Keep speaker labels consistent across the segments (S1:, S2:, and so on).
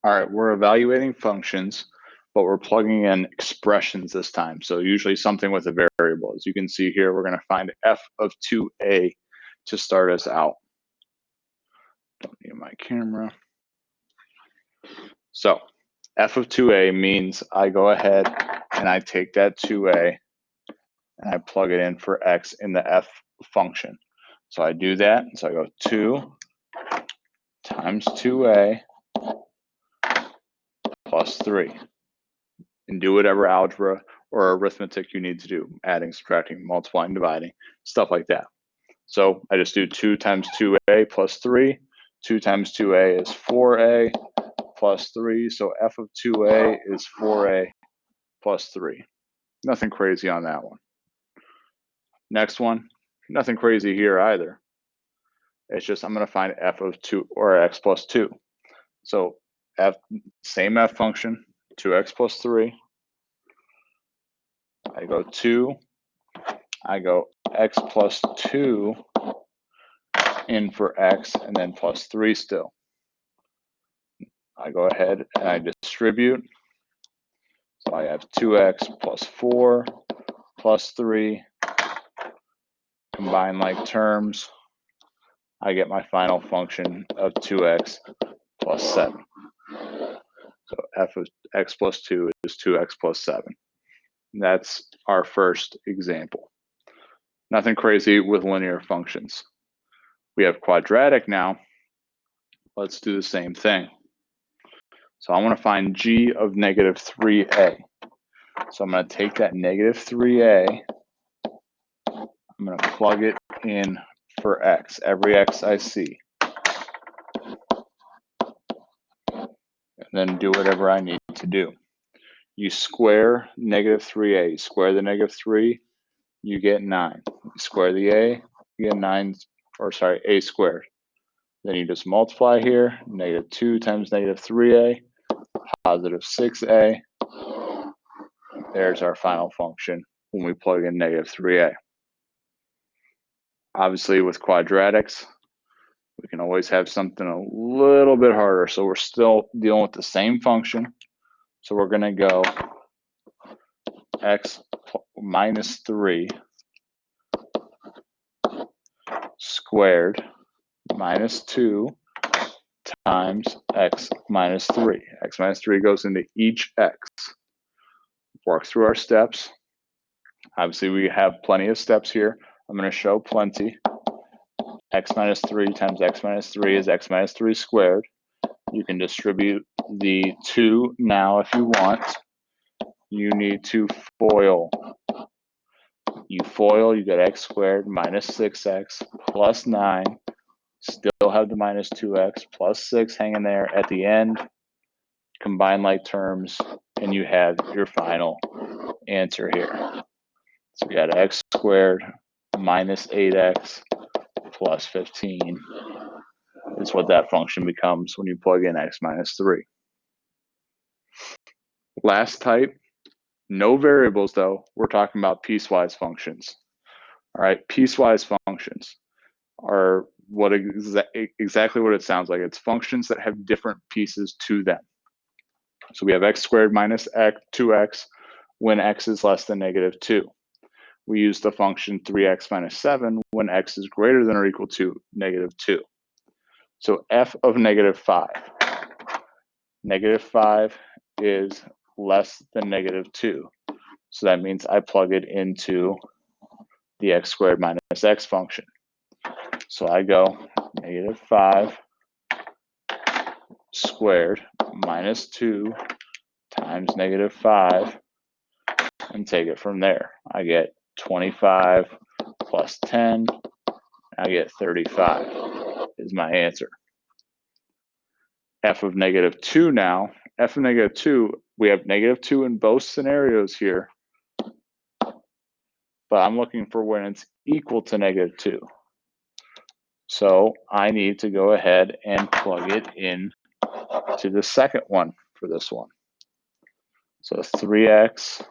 S1: All right, we're evaluating functions, but we're plugging in expressions this time. So usually something with a variable. As you can see here, we're going to find f of 2a to start us out. Don't need my camera. So f of 2a means I go ahead and I take that 2a and I plug it in for x in the f function. So I do that. So I go 2 times 2a plus 3. And do whatever algebra or arithmetic you need to do, adding, subtracting, multiplying, dividing, stuff like that. So I just do 2 times 2a plus 3. 2 times 2a is 4a plus 3. So f of 2a is 4a plus 3. Nothing crazy on that one. Next one, nothing crazy here either. It's just I'm going to find f of 2 or x plus 2. So f, same f function, 2x plus 3. I go 2. I go x plus 2 in for x and then plus 3 still. I go ahead and I distribute. So I have 2x plus 4 plus 3. Combine like terms. I get my final function of 2x plus 7. So f of x plus 2 is 2x plus 7. And that's our first example. Nothing crazy with linear functions. We have quadratic now. Let's do the same thing. So I want to find g of negative 3a. So I'm going to take that negative 3a. I'm going to plug it in for x, every x I see. And then do whatever I need to do. You square negative 3a. You square the negative 3, you get 9. You square the a, you get 9, or sorry, a squared. Then you just multiply here, negative 2 times negative 3a, positive 6a. There's our final function when we plug in negative 3a. Obviously, with quadratics, we can always have something a little bit harder. So we're still dealing with the same function. So we're going to go x minus 3 squared minus 2 times x minus 3. X minus 3 goes into each x. Work through our steps. Obviously, we have plenty of steps here. I'm going to show plenty. X minus 3 times x minus 3 is x minus 3 squared. You can distribute the 2 now if you want. You need to FOIL. You FOIL, you get x squared minus 6x plus 9. Still have the minus 2x plus 6 hanging there at the end. Combine like terms, and you have your final answer here. So we got x squared minus 8x plus 15 is what that function becomes when you plug in x minus 3. Last type, no variables though. We're talking about piecewise functions. All right, piecewise functions are what exactly what it sounds like. It's functions that have different pieces to them. So we have x squared minus 2x when x is less than negative 2. We use the function 3x minus 7 when x is greater than or equal to negative 2. So f of negative 5. Negative 5 is less than negative 2. So that means I plug it into the x squared minus x function. So I go negative 5 squared minus 2 times negative 5 and take it from there. I get 25 plus 10. I get 35 is my answer. F of negative 2 now. F of negative 2, we have negative 2 in both scenarios here. But I'm looking for when it's equal to negative 2. So I need to go ahead and plug it in to the second one for this one. So 3x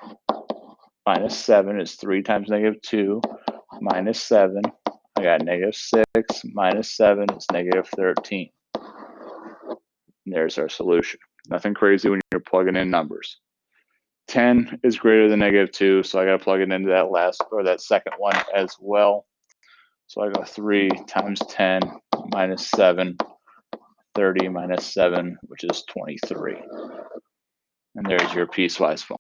S1: minus 7 is 3 times negative 2 minus 7. I got negative 6 minus 7 is negative 13. And there's our solution. Nothing crazy when you're plugging in numbers. 10 is greater than -2, so I got to plug it into that last or that second one as well. So I go 3 times 10 minus 7, 30 minus 7, which is 23. And there's your piecewise function.